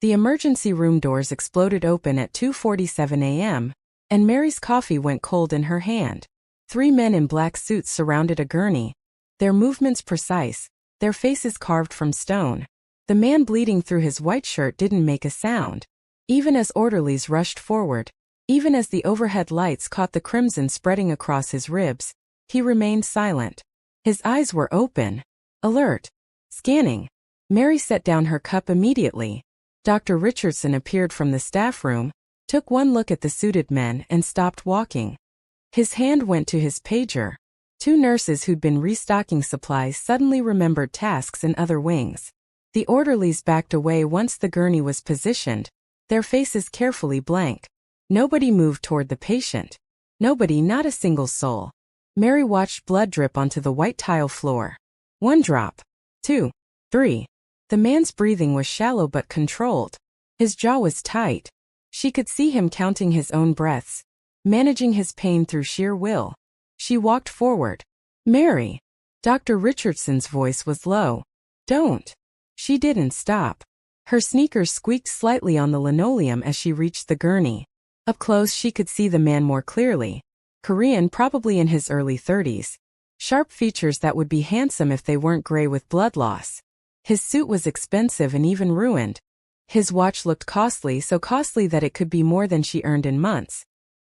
The emergency room doors exploded open at 2:47 a.m., and Mary's coffee went cold in her hand. 3 men in black suits surrounded a gurney, their movements precise, their faces carved from stone. The man bleeding through his white shirt didn't make a sound. Even as orderlies rushed forward, even as the overhead lights caught the crimson spreading across his ribs, he remained silent. His eyes were open, alert, scanning. Mary set down her cup immediately. Dr. Richardson appeared from the staff room, took one look at the suited men and stopped walking. His hand went to his pager. 2 nurses who'd been restocking supplies suddenly remembered tasks in other wings. The orderlies backed away once the gurney was positioned, their faces carefully blank. Nobody moved toward the patient. Nobody, not a single soul. Mary watched blood drip onto the white tile floor. 1 drop. 2. 3. The man's breathing was shallow but controlled. His jaw was tight. She could see him counting his own breaths, managing his pain through sheer will. She walked forward. Mary. Dr. Richardson's voice was low. Don't. She didn't stop. Her sneakers squeaked slightly on the linoleum as she reached the gurney. Up close she could see the man more clearly. Korean, probably in his early 30s. Sharp features that would be handsome if they weren't gray with blood loss. His suit was expensive and even ruined. His watch looked costly, so costly that it could be more than she earned in months.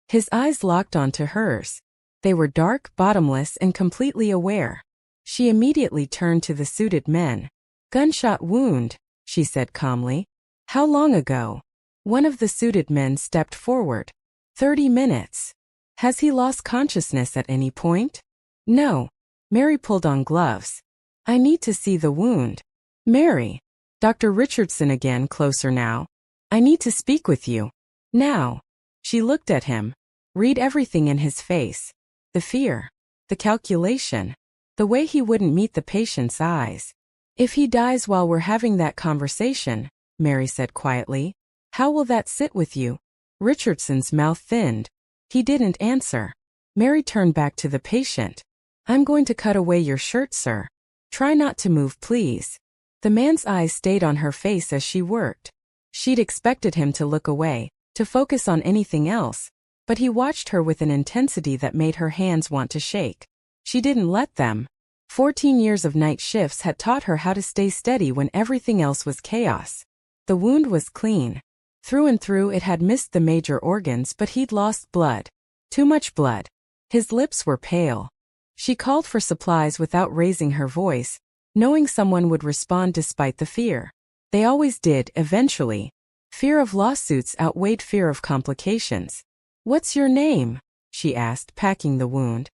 His eyes locked onto hers. They were dark, bottomless, and completely aware. She immediately turned to the suited men. "Gunshot wound," she said calmly. "How long ago?" One of the suited men stepped forward. 30 minutes. "Has he lost consciousness at any point?" "No." Mary pulled on gloves. "I need to see the wound." "Mary." Dr. Richardson again, closer now. "I need to speak with you. Now." She looked at him. Read everything in his face. The fear. The calculation. The way he wouldn't meet the patient's eyes. "If he dies while we're having that conversation," Mary said quietly, "how will that sit with you?" Richardson's mouth thinned. He didn't answer. Mary turned back to the patient. "I'm going to cut away your shirt, sir. Try not to move, please." The man's eyes stayed on her face as she worked. She'd expected him to look away, to focus on anything else, but he watched her with an intensity that made her hands want to shake. She didn't let them. 14 years of night shifts had taught her how to stay steady when everything else was chaos. The wound was clean. Through and through it had missed the major organs, but he'd lost blood. Too much blood. His lips were pale. She called for supplies without raising her voice, knowing someone would respond despite the fear. They always did, eventually. Fear of lawsuits outweighed fear of complications. "What's your name?" she asked, packing the wound.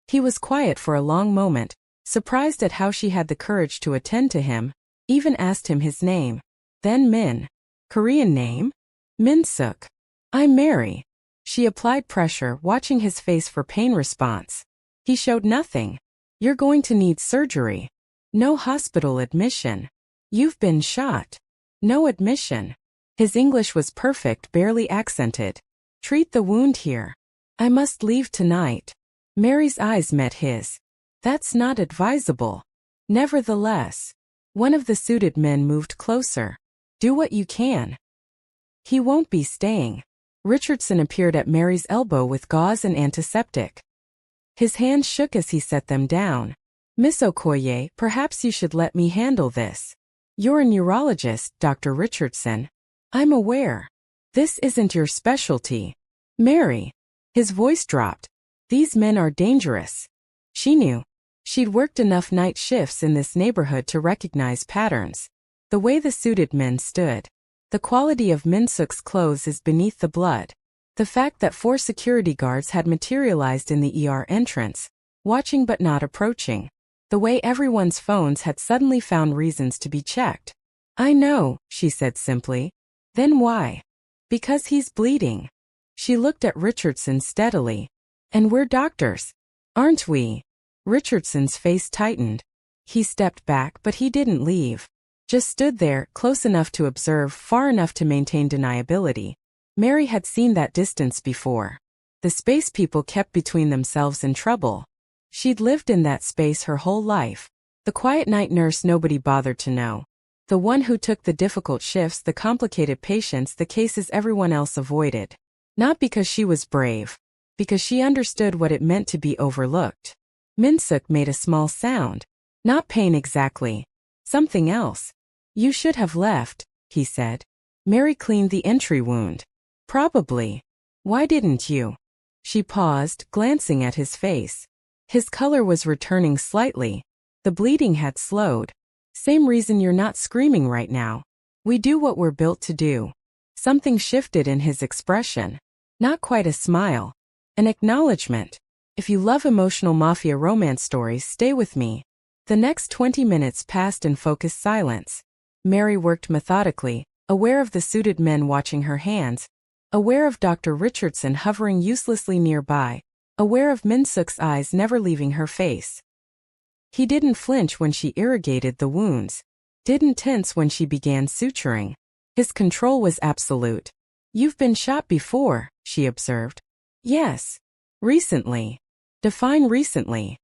He was quiet for a long moment, surprised at how she had the courage to attend to him, even asked him his name. Then Min. "Korean name?" "Min-suk." "I'm Mary." She applied pressure, watching his face for pain response. He showed nothing. "You're going to need surgery." "No hospital admission." "You've been shot." "No admission." His English was perfect, barely accented. "Treat the wound here." "I must leave tonight." Mary's eyes met his. "That's not advisable." Nevertheless, one of the suited men moved closer. "Do what you can." "He won't be staying." Richardson appeared at Mary's elbow with gauze and antiseptic. His hands shook as he set them down. "Miss Okoye, perhaps you should let me handle this." "You're a neurologist, Dr. Richardson." "I'm aware. This isn't your specialty." "Mary." His voice dropped. "These men are dangerous." She knew. She'd worked enough night shifts in this neighborhood to recognize patterns. The way the suited men stood. The quality of Min-suk's clothes is beneath the blood. The fact that 4 security guards had materialized in the ER entrance, watching but not approaching. The way everyone's phones had suddenly found reasons to be checked. "I know," she said simply. "Then why?" "Because he's bleeding." She looked at Richardson steadily. "And we're doctors, aren't we?" Richardson's face tightened. He stepped back, but he didn't leave. Just stood there, close enough to observe, far enough to maintain deniability. Mary had seen that distance before. The space people kept between themselves and trouble. She'd lived in that space her whole life. The quiet night nurse nobody bothered to know. The one who took the difficult shifts, the complicated patients, the cases everyone else avoided. Not because she was brave. Because she understood what it meant to be overlooked. Min-suk made a small sound. Not pain exactly. Something else. You should have left, he said. Mary cleaned the entry wound. Probably. Why didn't you? She paused, glancing at his face. His color was returning slightly. The bleeding had slowed. Same reason you're not screaming right now. We do what we're built to do. Something shifted in his expression. Not quite a smile. An acknowledgement. If you love emotional mafia romance stories, stay with me. The next 20 minutes passed in focused silence. Mary worked methodically, aware of the suited men watching her hands, aware of Dr. Richardson hovering uselessly nearby, aware of Min-suk's eyes never leaving her face. He didn't flinch when she irrigated the wounds, didn't tense when she began suturing. His control was absolute. You've been shot before, she observed. Yes. Recently. Define recently.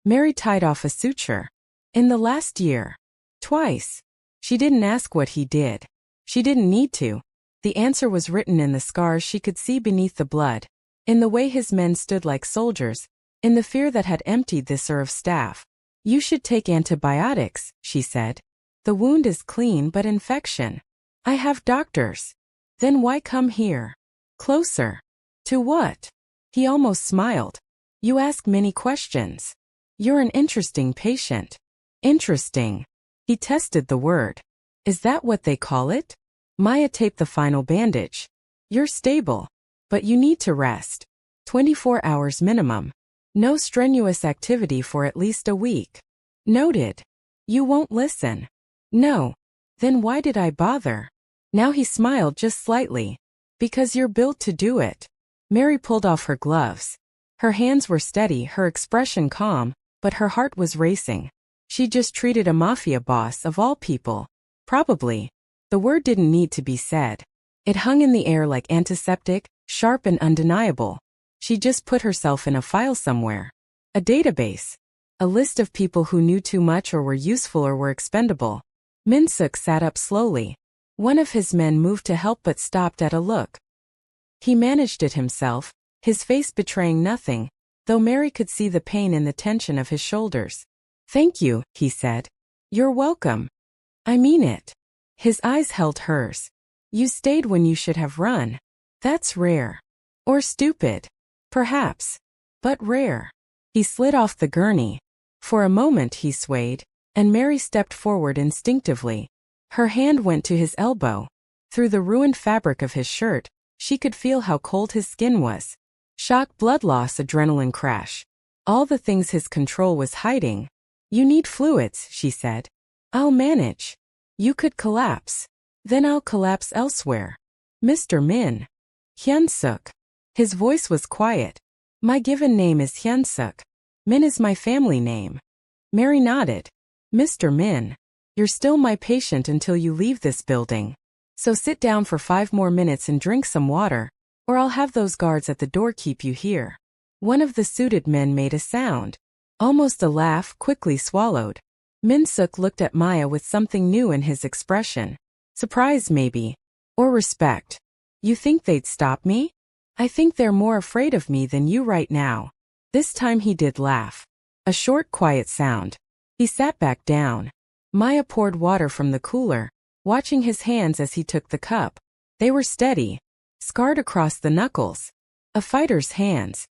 Mary tied off a suture. In the last year. Twice. She didn't ask what he did. She didn't need to. The answer was written in the scars she could see beneath the blood, in the way his men stood like soldiers, in the fear that had emptied the Serv staff. You should take antibiotics, she said. The wound is clean but infection. I have doctors. Then why come here? Closer. To what? He almost smiled. You ask many questions. You're an interesting patient. Interesting. He tested the word. Is that what they call it? Maya taped the final bandage. You're stable. But you need to rest. 24 hours minimum. No strenuous activity for at least a week. Noted. You won't listen. No. Then why did I bother? Now he smiled just slightly. Because you're built to do it. Mary pulled off her gloves. Her hands were steady, her expression calm, but her heart was racing. She just treated a mafia boss of all people. Probably. The word didn't need to be said. It hung in the air like antiseptic, sharp and undeniable. She just put herself in a file somewhere. A database. A list of people who knew too much or were useful or were expendable. Min-suk sat up slowly. One of his men moved to help but stopped at a look. He managed it himself, his face betraying nothing, though Mary could see the pain in the tension of his shoulders. Thank you, he said. You're welcome. I mean it. His eyes held hers. You stayed when you should have run. That's rare. Or stupid. Perhaps. But rare. He slid off the gurney. For a moment he swayed, and Mary stepped forward instinctively. Her hand went to his elbow. Through the ruined fabric of his shirt, she could feel how cold his skin was. Shock, blood loss, adrenaline crash. All the things his control was hiding. You need fluids, she said. I'll manage. You could collapse. Then I'll collapse elsewhere. Mr. Min. Hyun-suk. His voice was quiet. My given name is Hyun-suk. Min is my family name. Mary nodded. Mr. Min. You're still my patient until you leave this building. So sit down for 5 more minutes and drink some water, or I'll have those guards at the door keep you here. One of the suited men made a sound. Almost a laugh, quickly swallowed. Min-suk looked at Maya with something new in his expression. Surprise maybe. Or respect. You think they'd stop me? I think they're more afraid of me than you right now. This time he did laugh. A short, quiet sound. He sat back down. Maya poured water from the cooler, watching his hands as he took the cup. They were steady, scarred across the knuckles. A fighter's hands.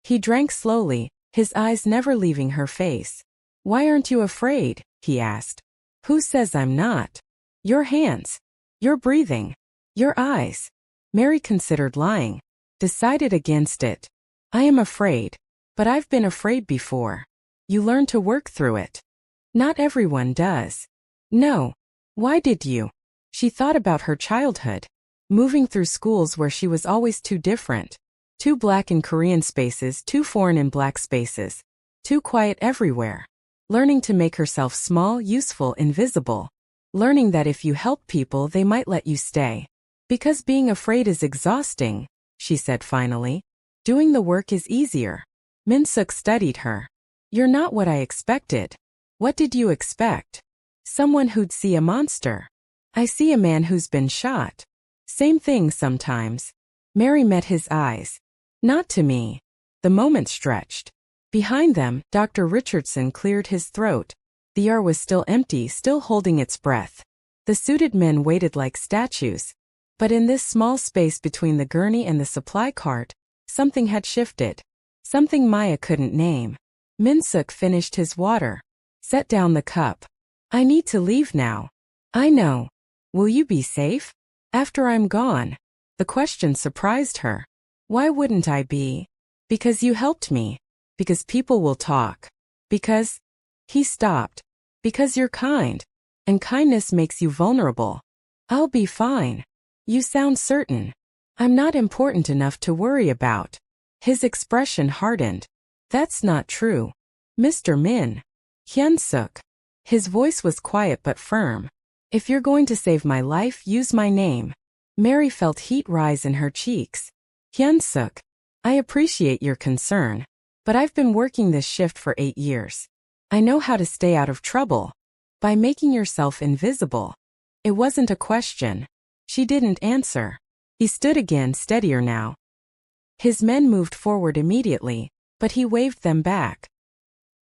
He drank slowly, his eyes never leaving her face. Why aren't you afraid? He asked. Who says I'm not? Your hands. Your breathing. Your eyes. Mary considered lying. Decided against it. I am afraid. But I've been afraid before. You learn to work through it. Not everyone does. No. Why did you? She thought about her childhood. Moving through schools where she was always too different. Too black in Korean spaces, too foreign in black spaces. Too quiet everywhere. Learning to make herself small, useful, invisible. Learning that if you help people they might let you stay. Because being afraid is exhausting, she said finally. Doing the work is easier. Min-suk studied her. You're not what I expected. What did you expect? Someone who'd see a monster. I see a man who's been shot. Same thing sometimes. Mary met his eyes. Not to me. The moment stretched. Behind them, Dr. Richardson cleared his throat. The ER was still empty, still holding its breath. The suited men waited like statues. But in this small space between the gurney and the supply cart, something had shifted. Something Maya couldn't name. Min-suk finished his water. Set down the cup. I need to leave now. I know. Will you be safe? After I'm gone. The question surprised her. Why wouldn't I be? Because you helped me. Because people will talk. Because... He stopped. Because you're kind. And kindness makes you vulnerable. I'll be fine. You sound certain. I'm not important enough to worry about. His expression hardened. That's not true. Mr. Min. Hyun-suk. His voice was quiet but firm. If you're going to save my life, use my name. Mary felt heat rise in her cheeks. Hyun-suk. I appreciate your concern. But I've been working this shift for 8 years. I know how to stay out of trouble. By making yourself invisible. It wasn't a question. She didn't answer. He stood again, steadier now. His men moved forward immediately, but he waved them back.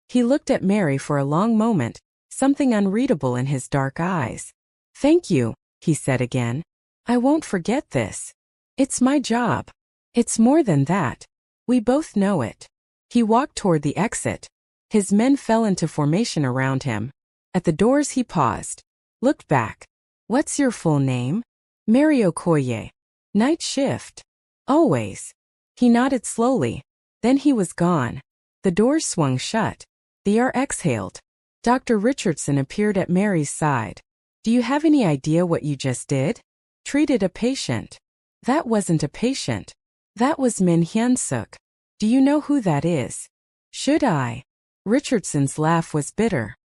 He looked at Mary for a long moment, something unreadable in his dark eyes. Thank you, he said again. I won't forget this. It's my job. It's more than that. We both know it. He walked toward the exit. His men fell into formation around him. At the doors he paused. Looked back. What's your full name? Mary Okoye. Night shift. Always. He nodded slowly. Then he was gone. The doors swung shut. The ER exhaled. Dr. Richardson appeared at Mary's side. Do you have any idea what you just did? Treated a patient. That wasn't a patient. That was Min Hyun-suk. Do you know who that is? Should I? Richardson's laugh was bitter.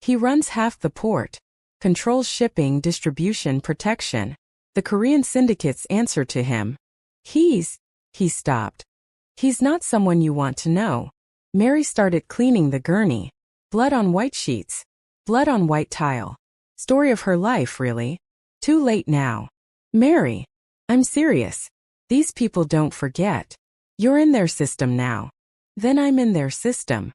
He runs half the port. Controls shipping, distribution, protection. The Korean syndicates answer to him. He stopped. He's not someone you want to know. Mary started cleaning the gurney. Blood on white sheets. Blood on white tile. Story of her life, really. Too late now. Mary. I'm serious. These people don't forget. You're in their system now. Then I'm in their system.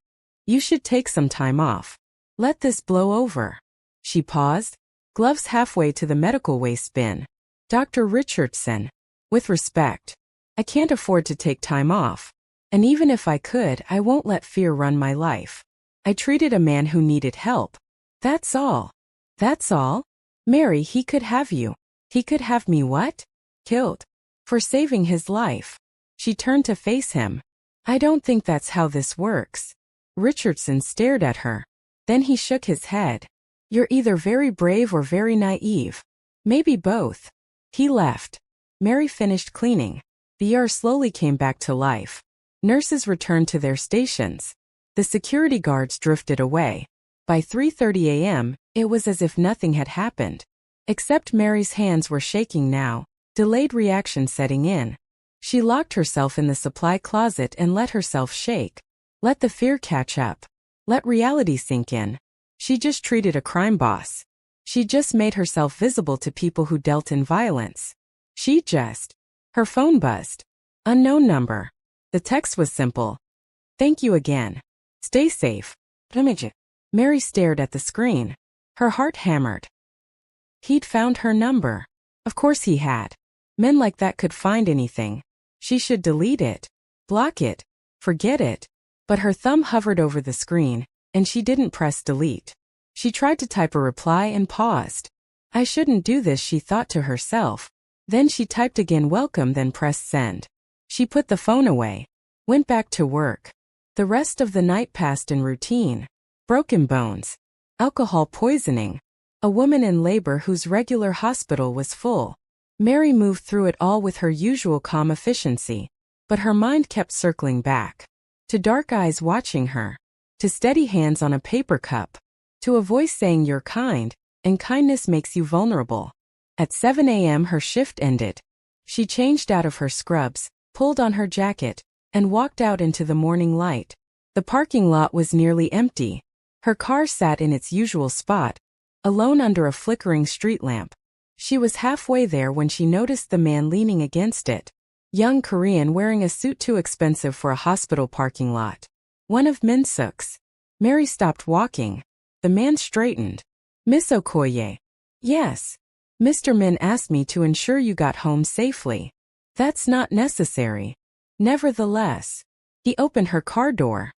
You should take some time off. Let this blow over. She paused. Gloves halfway to the medical waste bin. Dr. Richardson. With respect. I can't afford to take time off. And even if I could, I won't let fear run my life. I treated a man who needed help. That's all. That's all? Mary, he could have you. He could have me what? Killed. For saving his life. She turned to face him. I don't think that's how this works. Richardson stared at her. Then he shook his head. You're either very brave or very naive. Maybe both. He left. Mary finished cleaning. The ER slowly came back to life. Nurses returned to their stations. The security guards drifted away. By 3:30 a.m., it was as if nothing had happened. Except Mary's hands were shaking now, delayed reaction setting in. She locked herself in the supply closet and let herself shake. Let the fear catch up. Let reality sink in. She just treated a crime boss. She just made herself visible to people who dealt in violence. Her phone buzzed. Unknown number. The text was simple. Thank you again. Stay safe. Mary stared at the screen. Her heart hammered. He'd found her number. Of course he had. Men like that could find anything. She should delete it. Block it. Forget it. But her thumb hovered over the screen, and she didn't press delete. She tried to type a reply and paused. I shouldn't do this, she thought to herself. Then she typed again welcome, then pressed send. She put the phone away. Went back to work. The rest of the night passed in routine. Broken bones. Alcohol poisoning. A woman in labor whose regular hospital was full. Mary moved through it all with her usual calm efficiency. But her mind kept circling back. To dark eyes watching her. To steady hands on a paper cup. To a voice saying you're kind, and kindness makes you vulnerable. At 7 a.m. her shift ended. She changed out of her scrubs, pulled on her jacket, and walked out into the morning light. The parking lot was nearly empty. Her car sat in its usual spot, alone under a flickering street lamp. She was halfway there when she noticed the man leaning against it. Young Korean wearing a suit too expensive for a hospital parking lot. One of Min Suk's. Mary stopped walking. The man straightened. Miss Okoye. Yes. Mr. Min asked me to ensure you got home safely. That's not necessary. Nevertheless. He opened her car door.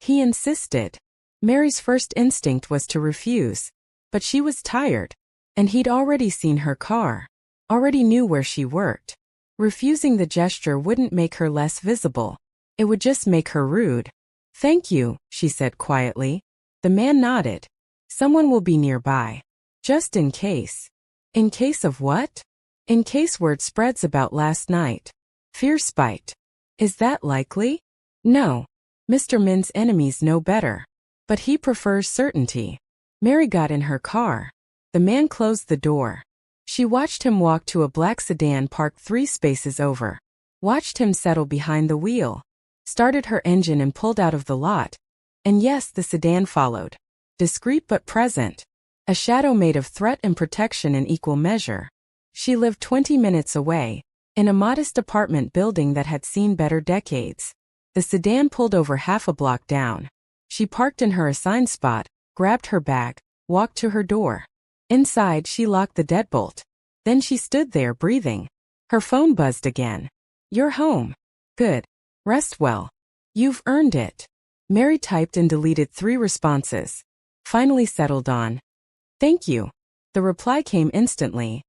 He insisted. Mary's first instinct was to refuse. But she was tired. And he'd already seen her car. Already knew where she worked. Refusing the gesture wouldn't make her less visible. It would just make her rude. Thank you, she said quietly. The man nodded. Someone will be nearby. Just in case. In case of what? In case word spreads about last night. Fear spite. Is that likely? No. Mr. Min's enemies know better. But he prefers certainty. Mary got in her car. The man closed the door. She watched him walk to a black sedan parked 3 spaces over. Watched him settle behind the wheel. Started her engine and pulled out of the lot. And yes, the sedan followed. Discreet but present. A shadow made of threat and protection in equal measure. She lived 20 minutes away, in a modest apartment building that had seen better decades. The sedan pulled over half a block down. She parked in her assigned spot, grabbed her bag, walked to her door. Inside, she locked the deadbolt. Then she stood there breathing. Her phone buzzed again. You're home. Good. Rest well. You've earned it. Mary typed and deleted 3 responses. Finally settled on. Thank you. The reply came instantly.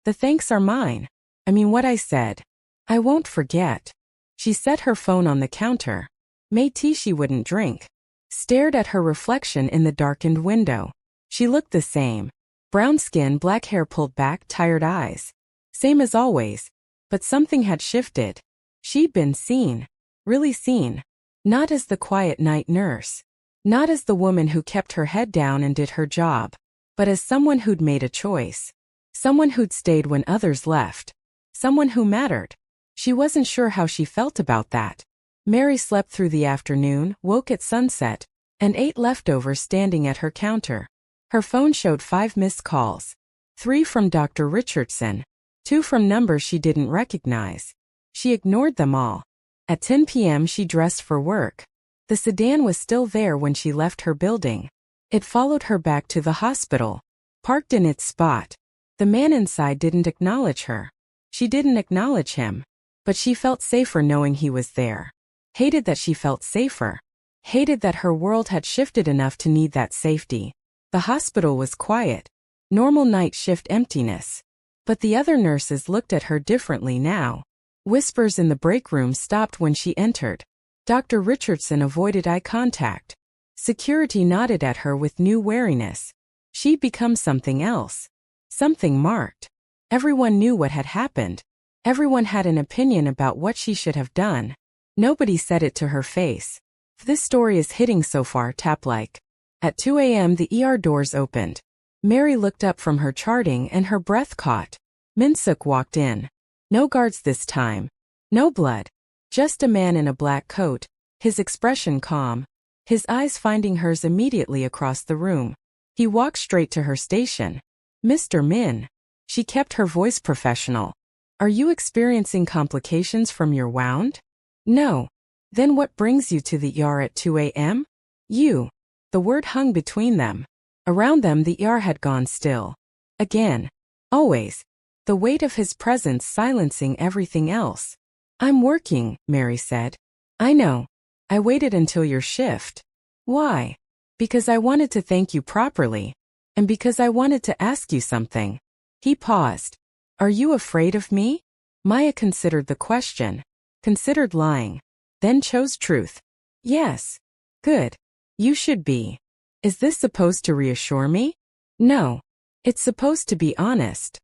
The thanks are mine. I mean what I said. I won't forget. She set her phone on the counter. Made tea she wouldn't drink. Stared at her reflection in the darkened window. She looked the same. Brown skin, black hair pulled back, tired eyes. Same as always. But something had shifted. She'd been seen. Really seen. Not as the quiet night nurse. Not as the woman who kept her head down and did her job. But as someone who'd made a choice. Someone who'd stayed when others left. Someone who mattered. She wasn't sure how she felt about that. Mary slept through the afternoon, woke at sunset, and ate leftovers standing at her counter. Her phone showed 5 missed calls. 3 from Dr. Richardson. 2 from numbers she didn't recognize. She ignored them all. At 10 p.m. she dressed for work. The sedan was still there when she left her building. It followed her back to the hospital. Parked in its spot. The man inside didn't acknowledge her. She didn't acknowledge him. But she felt safer knowing he was there. Hated that she felt safer. Hated that her world had shifted enough to need that safety. The hospital was quiet. Normal night shift emptiness. But the other nurses looked at her differently now. Whispers in the break room stopped when she entered. Dr. Richardson avoided eye contact. Security nodded at her with new wariness. She'd become something else. Something marked. Everyone knew what had happened. Everyone had an opinion about what she should have done. Nobody said it to her face. This story is hitting so far, tap-like. At 2 a.m. the ER doors opened. Mary looked up from her charting and her breath caught. Min-suk walked in. No guards this time. No blood. Just a man in a black coat, his expression calm. His eyes finding hers immediately across the room. He walked straight to her station. Mr. Min. She kept her voice professional. Are you experiencing complications from your wound? No. Then what brings you to the ER at 2 a.m.? You. The word hung between them. Around them the ER had gone still. Again. Always. The weight of his presence silencing everything else. I'm working, Mary said. I know. I waited until your shift. Why? Because I wanted to thank you properly. And because I wanted to ask you something. He paused. Are you afraid of me? Maya considered the question. Considered lying. Then chose truth. Yes. Good. You should be. Is this supposed to reassure me? No. It's supposed to be honest.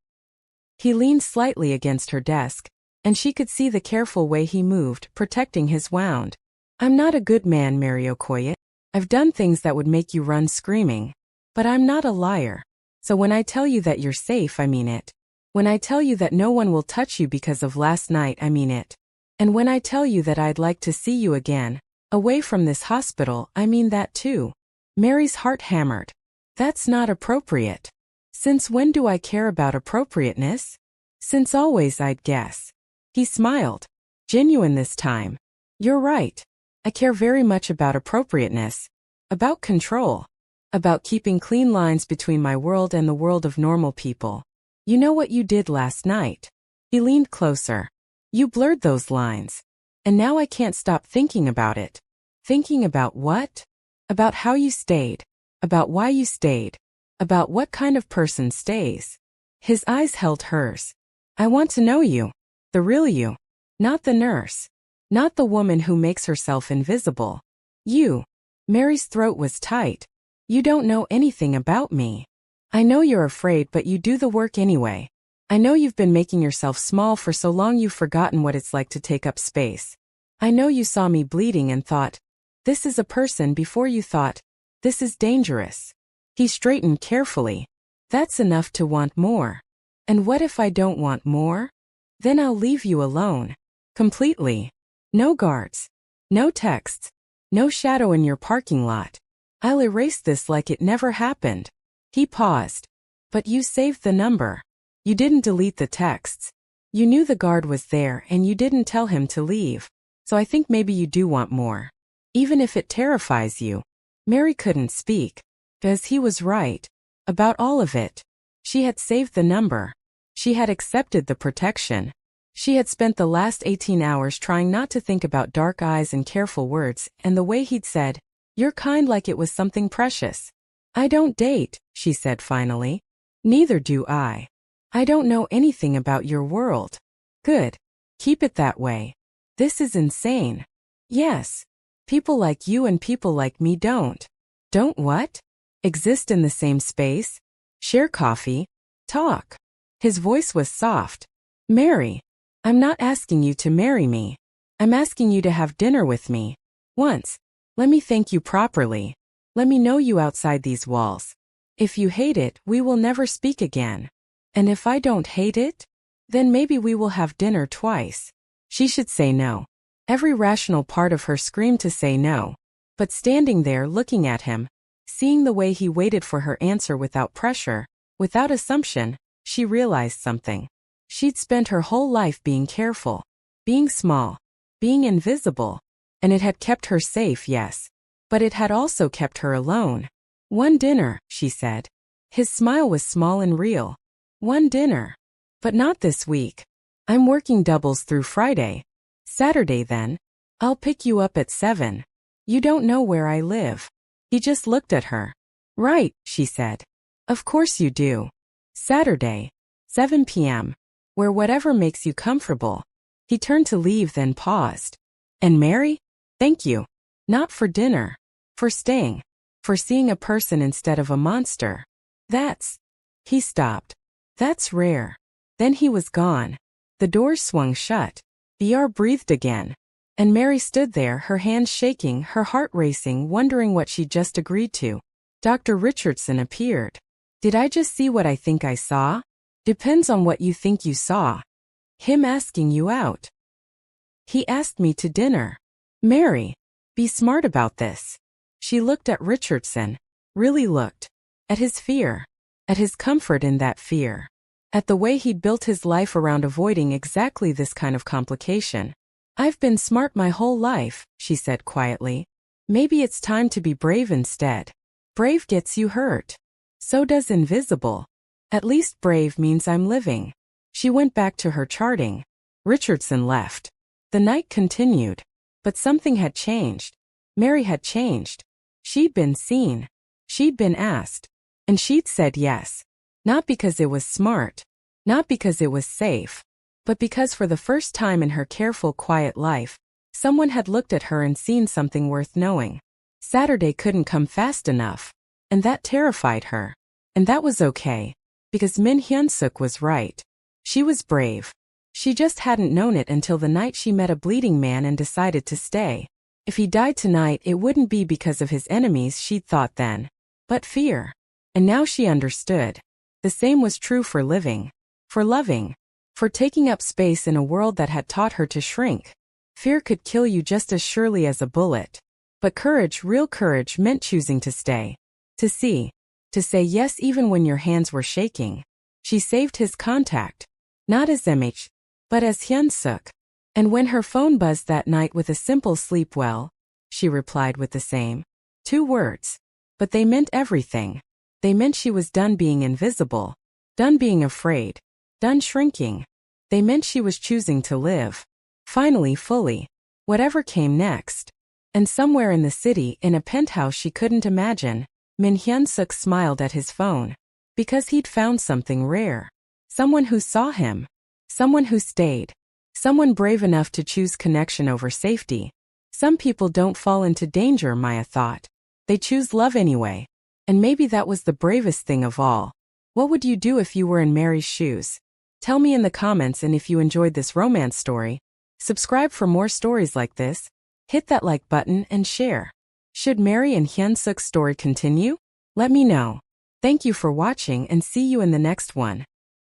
He leaned slightly against her desk, and she could see the careful way he moved, protecting his wound. I'm not a good man, Mary Okoye. I've done things that would make you run screaming. But I'm not a liar. So when I tell you that you're safe, I mean it. When I tell you that no one will touch you because of last night, I mean it. And when I tell you that I'd like to see you again, away from this hospital, I mean that too. Mary's heart hammered. That's not appropriate. Since when do I care about appropriateness? Since always, I'd guess. He smiled. Genuine this time. You're right. I care very much about appropriateness. About control. About keeping clean lines between my world and the world of normal people. You know what you did last night? He leaned closer. You blurred those lines. And now I can't stop thinking about it. Thinking about what? About how you stayed. About why you stayed. About what kind of person stays. His eyes held hers. I want to know you. The real you. Not the nurse. Not the woman who makes herself invisible. You. Mary's throat was tight. You don't know anything about me. I know you're afraid, but you do the work anyway. I know you've been making yourself small for so long you've forgotten what it's like to take up space. I know you saw me bleeding and thought, this is a person, before you thought, this is dangerous. He straightened carefully. That's enough to want more. And what if I don't want more? Then I'll leave you alone. Completely. No guards. No texts. No shadow in your parking lot. I'll erase this like it never happened. He paused. But you saved the number. You didn't delete the texts. You knew the guard was there and you didn't tell him to leave. So I think maybe you do want more. Even if it terrifies you. Mary couldn't speak. Because he was right. About all of it. She had saved the number. She had accepted the protection. She had spent the last 18 hours trying not to think about dark eyes and careful words and the way he'd said, you're kind, like it was something precious. I don't date, she said finally. Neither do I. I don't know anything about your world. Good. Keep it that way. This is insane. Yes. People like you and people like me don't. Don't what? Exist in the same space? Share coffee? Talk. His voice was soft. Mary. I'm not asking you to marry me. I'm asking you to have dinner with me. Once. Let me thank you properly. Let me know you outside these walls. If you hate it, we will never speak again. And if I don't hate it? Then maybe we will have dinner twice. She should say no. Every rational part of her screamed to say no. But standing there looking at him, seeing the way he waited for her answer without pressure, without assumption, she realized something. She'd spent her whole life being careful, being small, being invisible, and it had kept her safe, yes, but it had also kept her alone. One dinner, she said. His smile was small and real. One dinner. But not this week. I'm working doubles through Friday. Saturday then. I'll pick you up at 7. You don't know where I live. He just looked at her. Right, she said. Of course you do. Saturday. 7 p.m. Where whatever makes you comfortable. He turned to leave, then paused. And Mary? Thank you. Not for dinner. For staying. For seeing a person instead of a monster. That's... He stopped. That's rare. Then he was gone. The doors swung shut. VR breathed again. And Mary stood there, her hands shaking, her heart racing, wondering what she'd just agreed to. Dr. Richardson appeared. Did I just see what I think I saw? Depends on what you think you saw. Him asking you out. He asked me to dinner. Mary, be smart about this. She looked at Richardson. Really looked. At his fear. At his comfort in that fear. At the way he'd built his life around avoiding exactly this kind of complication. I've been smart my whole life, she said quietly. Maybe it's time to be brave instead. Brave gets you hurt. So does invisible. At least brave means I'm living. She went back to her charting. Richardson left. The night continued. But something had changed. Mary had changed. She'd been seen. She'd been asked. And she'd said yes. Not because it was smart. Not because it was safe. But because for the first time in her careful, quiet life, someone had looked at her and seen something worth knowing. Saturday couldn't come fast enough. And that terrified her. And that was okay. Because Min Hyun-suk was right. She was brave. She just hadn't known it until the night she met a bleeding man and decided to stay. If he died tonight, it wouldn't be because of his enemies, she'd thought then. But fear. And now she understood. The same was true for living. For loving. For taking up space in a world that had taught her to shrink. Fear could kill you just as surely as a bullet. But courage, real courage, meant choosing to stay. To see. To say yes even when your hands were shaking. She saved his contact. Not as MH, but as Hyun-suk. And when her phone buzzed that night with a simple sleep well, she replied with the same 2 words. But they meant everything. They meant she was done being invisible. Done being afraid. Done shrinking. They meant she was choosing to live. Finally fully. Whatever came next. And somewhere in the city in a penthouse she couldn't imagine, Min Hyun-suk smiled at his phone. Because he'd found something rare. Someone who saw him. Someone who stayed. Someone brave enough to choose connection over safety. Some people don't fall into danger, Maya thought. They choose love anyway. And maybe that was the bravest thing of all. What would you do if you were in Mary's shoes? Tell me in the comments, and if you enjoyed this romance story, subscribe for more stories like this. Hit that like button and share. Should Mary and Hyun-suk's story continue? Let me know. Thank you for watching and see you in the next one.